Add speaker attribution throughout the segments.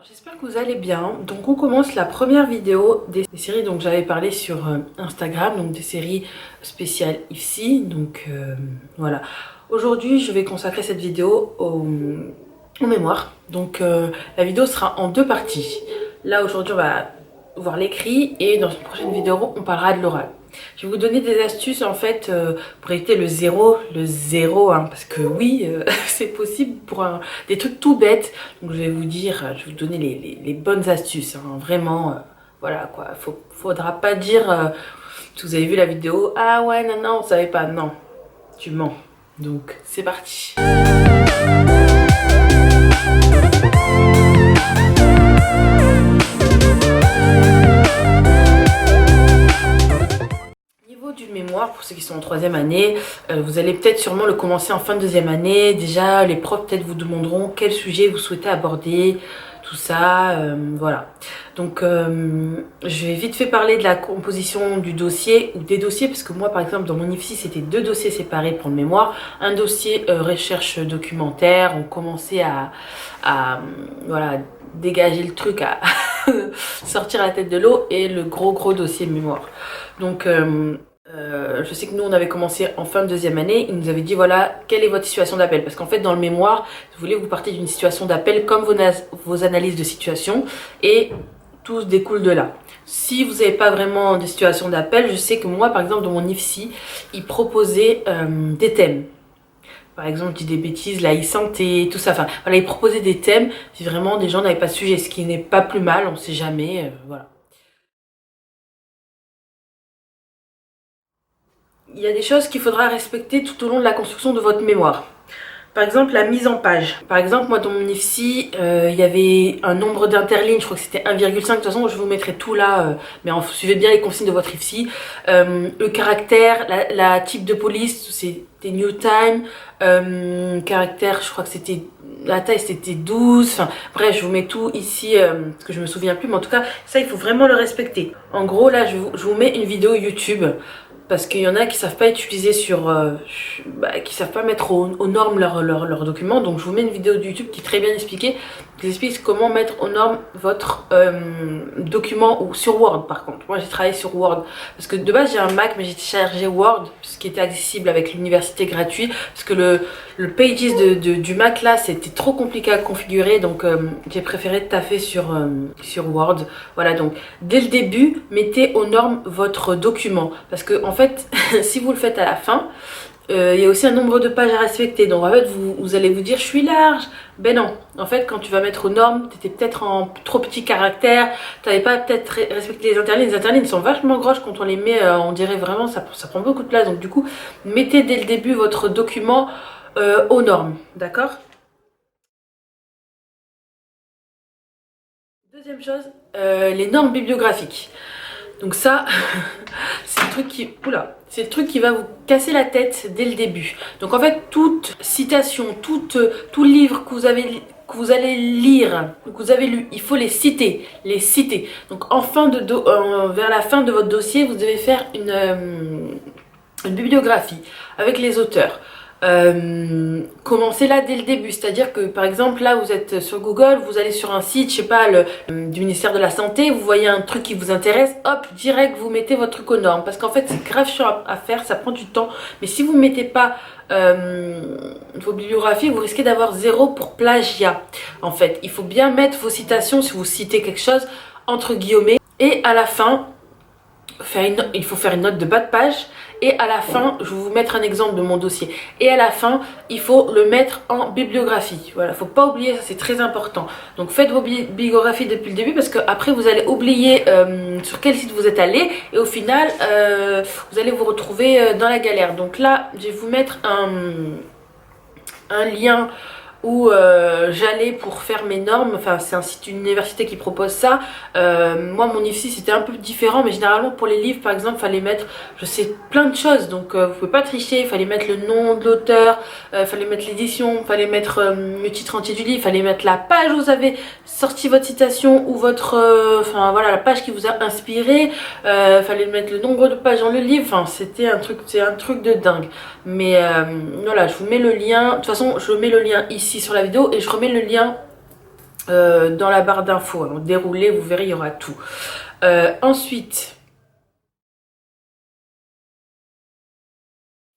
Speaker 1: J'espère que vous allez bien. Donc on commence la première vidéo des séries dont j'avais parlé sur Instagram, donc des séries spéciales IFSI. Donc voilà. Aujourd'hui je vais consacrer cette vidéo au mémoire. Donc la vidéo sera en deux parties. Là aujourd'hui on va voir l'écrit et dans une prochaine vidéo on parlera de l'oral. Je vais vous donner des astuces en fait pour éviter le zéro hein, parce que oui c'est possible pour des trucs tout bêtes. Donc je vais vous dire, je vais vous donner les bonnes astuces hein, vraiment voilà quoi. Faudra pas dire si vous avez vu la vidéo, ah ouais non vous savez pas, non tu mens. Donc c'est parti. Du mémoire, pour ceux qui sont en troisième année, vous allez peut-être sûrement le commencer en fin de deuxième année. Déjà les profs peut-être vous demanderont quel sujet vous souhaitez aborder, tout ça, voilà. Donc je vais vite fait parler de la composition du dossier ou des dossiers, parce que moi par exemple dans mon IFSI c'était deux dossiers séparés pour le mémoire. Un dossier recherche documentaire, on commençait à voilà, dégager le truc, à sortir la tête de l'eau, et le gros dossier mémoire. Donc je sais que nous on avait commencé en fin de deuxième année, ils nous avaient dit voilà quelle est votre situation d'appel, parce qu'en fait dans le mémoire, si vous voulez, vous partez d'une situation d'appel comme vos analyses de situation et tout se découle de là. Si vous n'avez pas vraiment de situation d'appel, je sais que moi par exemple dans mon IFSI, ils proposaient des thèmes. Par exemple, je dis des bêtises, la e-santé, tout ça, enfin voilà, ils proposaient des thèmes si vraiment des gens n'avaient pas de sujet, ce qui n'est pas plus mal, on sait jamais, voilà. Il y a des choses qu'il faudra respecter tout au long de la construction de votre mémoire. Par exemple, la mise en page. Par exemple, moi dans mon IFSI, il y avait un nombre d'interlignes, je crois que c'était 1,5. De toute façon, je vous mettrai tout là, mais suivez bien les consignes de votre IFSI. Le caractère, la type de police, c'était New Time. Caractère, je crois que c'était... La taille c'était 12, enfin bref je vous mets tout ici parce que je me souviens plus, mais en tout cas ça il faut vraiment le respecter. En gros là je vous mets une vidéo YouTube, parce qu'il y en a qui savent pas utiliser qui savent pas mettre aux normes leurs documents. Donc je vous mets une vidéo de YouTube qui est très bien expliquée, qui explique comment mettre aux normes votre document, ou sur Word par contre. Moi j'ai travaillé sur Word, parce que de base j'ai un Mac mais j'ai téléchargé Word, ce qui était accessible avec l'université gratuit, parce que le Pages du Mac là c'était trop compliqué à configurer, donc j'ai préféré taffer sur Word. Voilà, donc dès le début mettez aux normes votre document, parce que en fait si vous le faites à la fin, il y a aussi un nombre de pages à respecter, donc en fait vous allez vous dire je suis large. Ben non, en fait quand tu vas mettre aux normes, t'étais peut-être en trop petit caractère, t'avais pas peut-être respecté les interlignes sont vachement grosses quand on les met, on dirait vraiment ça prend beaucoup de place, donc du coup mettez dès le début votre document aux normes, d'accord? Deuxième chose, les normes bibliographiques. Donc ça, c'est le truc qui... Oula, c'est le truc qui va vous casser la tête dès le début. Donc en fait, toute citation, tout livre que vous allez lire, que vous avez lu, il faut les citer, Donc vers la fin de votre dossier, vous devez faire une bibliographie avec les auteurs. Commencez là dès le début, c'est-à-dire que par exemple là vous êtes sur Google, vous allez sur un site, je sais pas, du ministère de la Santé, vous voyez un truc qui vous intéresse, hop, direct vous mettez votre truc aux normes, parce qu'en fait c'est grave chiant à faire, ça prend du temps, mais si vous mettez pas vos bibliographies, vous risquez d'avoir 0 pour plagiat. En fait, il faut bien mettre vos citations si vous citez quelque chose entre guillemets, et à la fin il faut faire une note de bas de page, et à la fin, je vais vous mettre un exemple de mon dossier, et à la fin, il faut le mettre en bibliographie. Voilà, faut pas oublier, ça c'est très important. Donc faites vos bibliographies depuis le début, parce que après vous allez oublier sur quel site vous êtes allé, et au final, vous allez vous retrouver dans la galère. Donc là, je vais vous mettre un lien où j'allais pour faire mes normes, enfin c'est un site, une université qui propose ça. Moi mon IFSI c'était un peu différent, mais généralement pour les livres par exemple il fallait mettre, je sais, plein de choses, donc vous pouvez pas tricher, il fallait mettre le nom de l'auteur, il fallait mettre l'édition, il fallait mettre le titre entier du livre, il fallait mettre la page où vous avez sorti votre citation, ou votre, enfin voilà, la page qui vous a inspiré, il fallait mettre le nombre de pages dans le livre, enfin c'était un truc, c'est un truc de dingue. Mais voilà, je vous mets le lien, de toute façon je mets le lien ici sur la vidéo, et je remets le lien dans la barre d'infos. Donc déroulez, vous verrez, il y aura tout. Ensuite,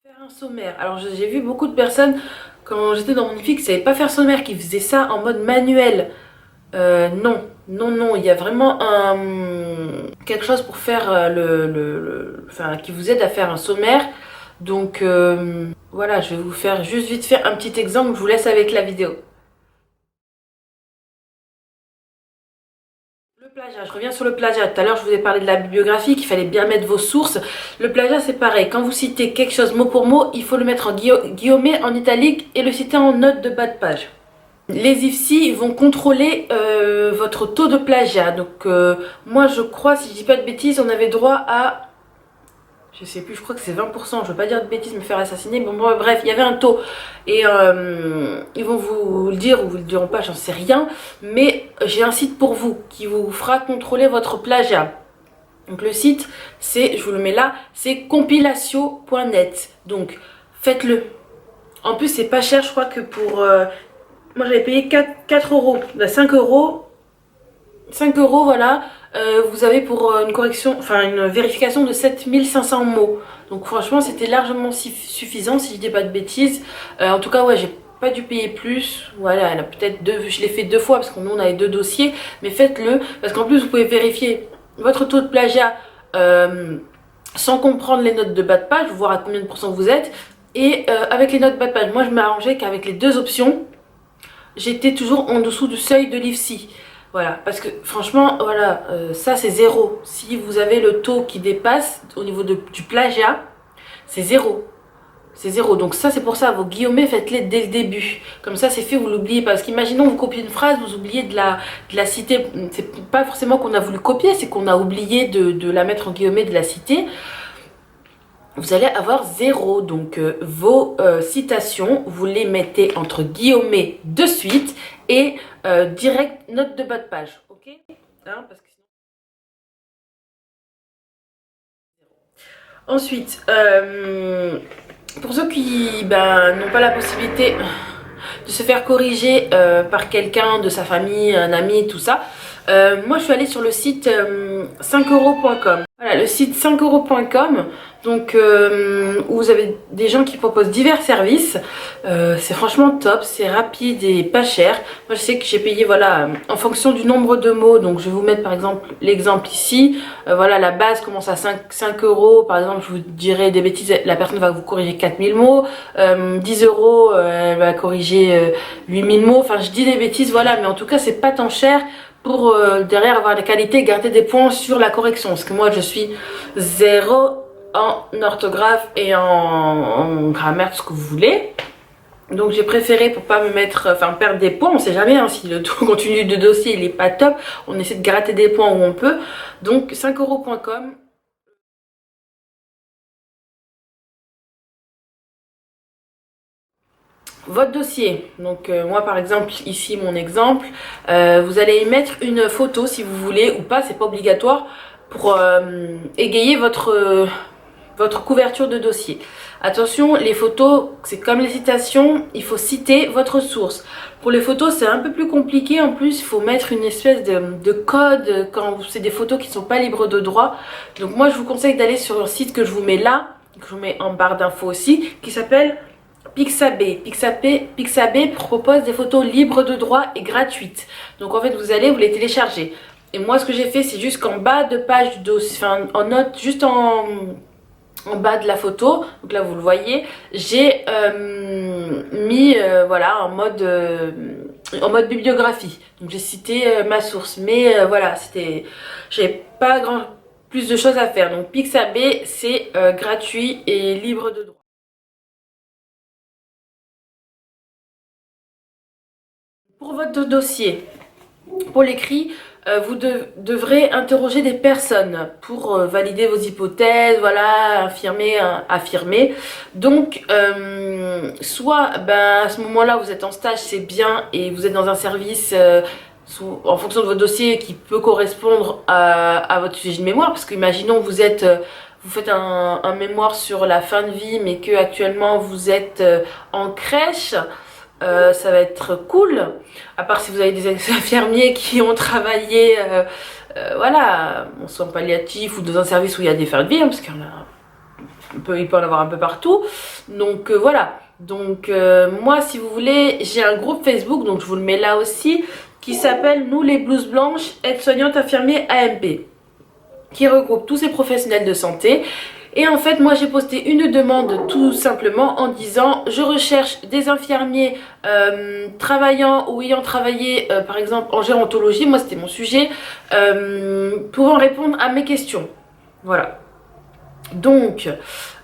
Speaker 1: faire un sommaire. Alors j'ai vu beaucoup de personnes quand j'étais dans mon IFI qui ne savaient pas faire sommaire, qui faisaient ça en mode manuel. Non, non, non, il y a vraiment quelque chose pour faire enfin, qui vous aide à faire un sommaire. Donc voilà, je vais vous faire juste vite fait un petit exemple, je vous laisse avec la vidéo. Le plagiat, je reviens sur le plagiat. Tout à l'heure, je vous ai parlé de la bibliographie, qu'il fallait bien mettre vos sources. Le plagiat, c'est pareil. Quand vous citez quelque chose mot pour mot, il faut le mettre en guillemets, en italique et le citer en note de bas de page. Les IFSI vont contrôler votre taux de plagiat. Donc moi je crois, si je dis pas de bêtises, on avait droit à, je sais plus, je crois que c'est 20%, je veux pas dire de bêtises, me faire assassiner, bon bref, il y avait un taux. Et ils vont vous le dire ou vous le diront pas, j'en sais rien. Mais j'ai un site pour vous qui vous fera contrôler votre plagiat. Donc le site, c'est, je vous le mets là, c'est compilatio.net. Donc faites-le. En plus c'est pas cher, je crois que pour... moi j'avais payé 4 euros, 5 euros, 5 euros voilà, vous avez pour une correction, enfin une vérification de 7500 mots. Donc franchement c'était largement suffisant si je dis pas de bêtises. En tout cas ouais, j'ai pas dû payer plus, voilà, elle a peut-être deux, je l'ai fait 2 fois parce que nous on avait 2 dossiers, mais faites-le parce qu'en plus vous pouvez vérifier votre taux de plagiat sans comprendre les notes de bas de page, voir à combien de pourcents vous êtes, et avec les notes bas de page, moi je m'arrangeais qu'avec les 2 options, j'étais toujours en dessous du seuil de l'IFSI. Voilà, parce que franchement, voilà, ça c'est zéro. Si vous avez le taux qui dépasse au niveau du plagiat, c'est zéro. C'est zéro. Donc ça, c'est pour ça, vos guillemets, faites-les dès le début. Comme ça, c'est fait, vous l'oubliez pas. Parce qu'imaginons, vous copiez une phrase, vous oubliez de la citer. C'est pas forcément qu'on a voulu copier, c'est qu'on a oublié de la mettre en guillemets, de la citer. Vous allez avoir zéro. Donc vos citations, vous les mettez entre guillemets de suite et direct note de bas de page. Ok, hein, parce que sinon... Ensuite, pour ceux qui n'ont pas la possibilité de se faire corriger par quelqu'un de sa famille, un ami, tout ça, moi je suis allée sur le site 5euros.com. Voilà, le site 5euros.com, donc où vous avez des gens qui proposent divers services. C'est franchement top, c'est rapide et pas cher. Moi je sais que j'ai payé voilà en fonction du nombre de mots, donc je vais vous mettre par exemple l'exemple ici. Voilà, la base commence à 5 euros, par exemple je vous dirais des bêtises, la personne va vous corriger 4000 mots, 10 euros elle va corriger 8000 mots, enfin je dis des bêtises voilà, mais en tout cas c'est pas tant cher pour derrière avoir la qualité, garder des points sur la correction, parce que moi je suis zéro en orthographe et en grammaire, tout ce que vous voulez. Donc j'ai préféré, pour pas me mettre, enfin perdre des points, on sait jamais hein, si le contenu de dossier il est pas top, on essaie de gratter des points où on peut. Donc 5euros.com. Votre dossier, donc moi par exemple ici mon exemple, vous allez y mettre une photo si vous voulez ou pas, c'est pas obligatoire, pour égayer votre couverture de dossier. Attention, les photos, c'est comme les citations, il faut citer votre source. Pour les photos, c'est un peu plus compliqué. En plus, il faut mettre une espèce de code quand c'est des photos qui ne sont pas libres de droit. Donc moi, je vous conseille d'aller sur un site que je vous mets là, que je vous mets en barre d'infos aussi, qui s'appelle Pixabay. Pixabay propose des photos libres de droit et gratuites. Donc en fait, vous allez vous les télécharger. Et moi, ce que j'ai fait, c'est juste qu'en bas de page du dossier, enfin en note, juste en bas de la photo, donc là vous le voyez, j'ai mis voilà en mode bibliographie. Donc j'ai cité ma source, mais voilà, j'ai pas plus de choses à faire. Donc Pixabay c'est gratuit et libre de droit. Pour votre dossier, pour l'écrit, vous devrez interroger des personnes pour valider vos hypothèses, voilà, affirmer. Donc, soit à ce moment-là, vous êtes en stage, c'est bien, et vous êtes dans un service en fonction de votre dossier qui peut correspondre à votre sujet de mémoire, parce qu'imaginons vous faites un mémoire sur la fin de vie, mais que actuellement vous êtes en crèche. ça va être cool. À part si vous avez des infirmiers qui ont travaillé voilà, en soins palliatifs ou dans un service où il y a des fins de vie, hein, parce qu'il il peut en avoir un peu partout. Donc voilà. Donc moi, si vous voulez, j'ai un groupe Facebook, donc je vous le mets là aussi, qui s'appelle Nous les blouses blanches, aides-soignantes, infirmiers, AMP, qui regroupe tous ces professionnels de santé. Et en fait, moi j'ai posté une demande tout simplement en disant je recherche des infirmiers travaillant ou ayant travaillé par exemple en gérontologie, moi c'était mon sujet, pouvant répondre à mes questions. Voilà. Donc,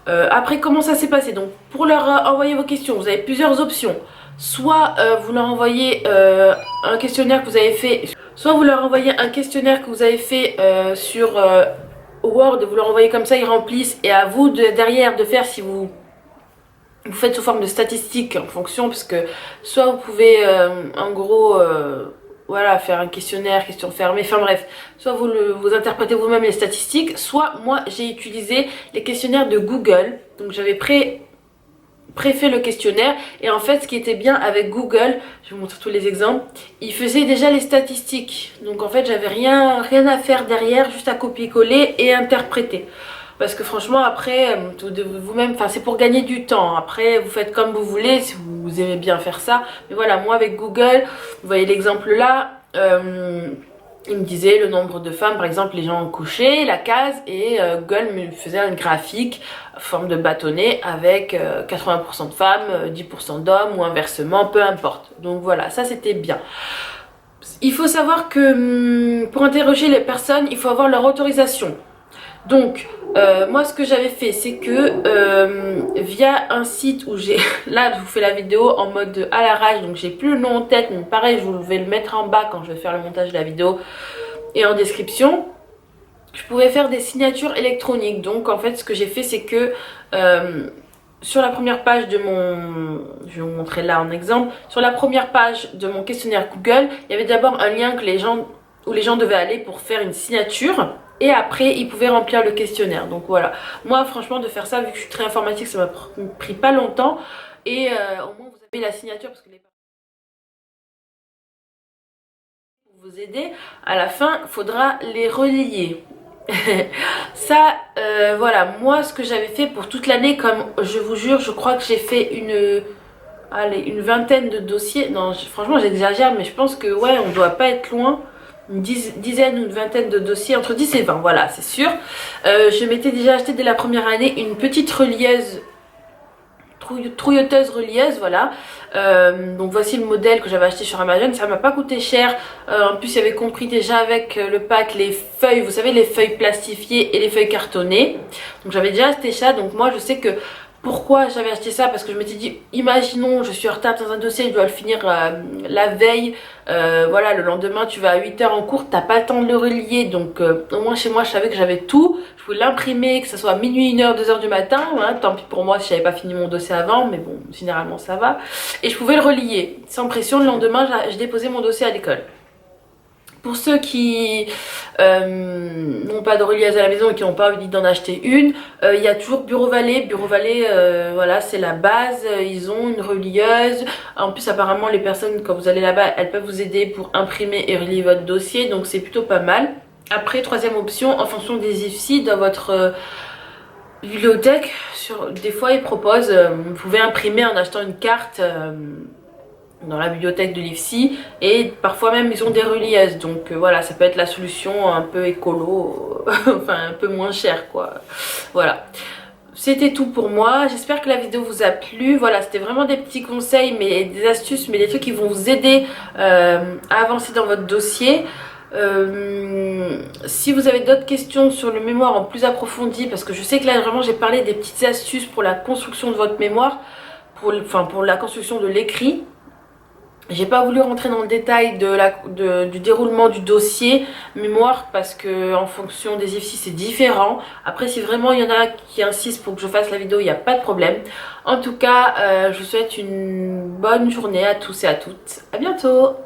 Speaker 1: après comment ça s'est passé? Donc pour leur envoyer vos questions, vous avez plusieurs options. Soit vous leur envoyez un questionnaire que vous avez fait, soit vous leur envoyez un questionnaire que vous avez fait sur Word, vous leur envoyez comme ça, ils remplissent, et à vous derrière de faire si vous faites sous forme de statistiques en fonction, parce que soit vous pouvez en gros voilà, faire un questionnaire, question fermée, enfin bref, soit vous interprétez vous-même les statistiques, soit moi j'ai utilisé les questionnaires de Google, donc j'avais préfet le questionnaire, et en fait ce qui était bien avec Google, je vais vous montrer tous les exemples, il faisait déjà les statistiques, donc en fait j'avais rien à faire derrière, juste à copier-coller et interpréter. Parce que franchement après vous-même, enfin c'est pour gagner du temps, après vous faites comme vous voulez si vous aimez bien faire ça, mais voilà, moi avec Google, vous voyez l'exemple là, il me disait le nombre de femmes, par exemple les gens ont coché la case, et Google me faisait un graphique forme de bâtonnet avec 80% de femmes, 10% d'hommes ou inversement, peu importe. Donc voilà, ça c'était bien. Il faut savoir que pour interroger les personnes, il faut avoir leur autorisation. Donc moi ce que j'avais fait, c'est que via un site où j'ai, là je vous fais la vidéo en mode à l'arrache, donc j'ai plus le nom en tête, mais pareil je vous vais le mettre en bas quand je vais faire le montage de la vidéo et en description. Je pouvais faire des signatures électroniques. Donc en fait ce que j'ai fait, c'est que sur la première page de mon, je vais vous montrer là en exemple, sur la première page de mon questionnaire Google, il y avait d'abord un lien que les gens devaient aller pour faire une signature, et après ils pouvaient remplir le questionnaire. Donc voilà, moi franchement de faire ça, vu que je suis très informatique, ça m'a pris pas longtemps, et au moins vous avez la signature, parce que les pour vous aider, à la fin il faudra les relier. Ça voilà, moi ce que j'avais fait pour toute l'année, comme je vous jure, je crois que j'ai fait une vingtaine de dossiers. Non, franchement j'exagère, mais je pense que ouais, on doit pas être loin, une dizaine ou une vingtaine de dossiers, entre 10 et 20, voilà, c'est sûr. Je m'étais déjà acheté dès la première année une petite relieuse, trouilleuse relieuse, voilà. Donc voici le modèle que j'avais acheté sur Amazon, ça m'a pas coûté cher. En plus il y avait compris déjà avec le pack les feuilles, vous savez, les feuilles plastifiées et les feuilles cartonnées. Donc j'avais déjà acheté ça, donc moi je sais que pourquoi j'avais acheté ça, parce que je m'étais dit, imaginons je suis en retard dans un dossier, je dois le finir la veille, voilà, le lendemain tu vas à 8 h en cours, t'as pas le temps de le relier, donc au moins chez moi je savais que j'avais tout, je pouvais l'imprimer, que ce soit à minuit, 1 h, 2 h du matin, hein, tant pis pour moi si j'avais pas fini mon dossier avant, mais bon, généralement ça va, et je pouvais le relier, sans pression. Le lendemain je déposais mon dossier à l'école. Pour ceux qui n'ont pas de relieuse à la maison et qui n'ont pas envie d'en acheter une, il y a toujours Bureau Vallée. Bureau Vallée, voilà, c'est la base. Ils ont une relieuse. En plus, apparemment, les personnes, quand vous allez là-bas, elles peuvent vous aider pour imprimer et relier votre dossier. Donc, c'est plutôt pas mal. Après, troisième option, en fonction des IFSI dans votre bibliothèque, des fois, ils proposent, vous pouvez imprimer en achetant une carte dans la bibliothèque de l'IFSI, et parfois même ils ont des relieuses, donc voilà, ça peut être la solution un peu écolo, enfin un peu moins cher quoi. Voilà, c'était tout pour moi, j'espère que la vidéo vous a plu. Voilà, c'était vraiment des petits conseils, mais des astuces, mais des trucs qui vont vous aider à avancer dans votre dossier. Si vous avez d'autres questions sur le mémoire en plus approfondi, parce que je sais que là vraiment j'ai parlé des petites astuces pour la construction de votre mémoire, pour la construction de l'écrit. J'ai pas voulu rentrer dans le détail du déroulement du dossier mémoire, parce que en fonction des IFSI c'est différent. Après si vraiment il y en a qui insistent pour que je fasse la vidéo, il n'y a pas de problème. En tout cas je vous souhaite une bonne journée à tous et à toutes. À bientôt.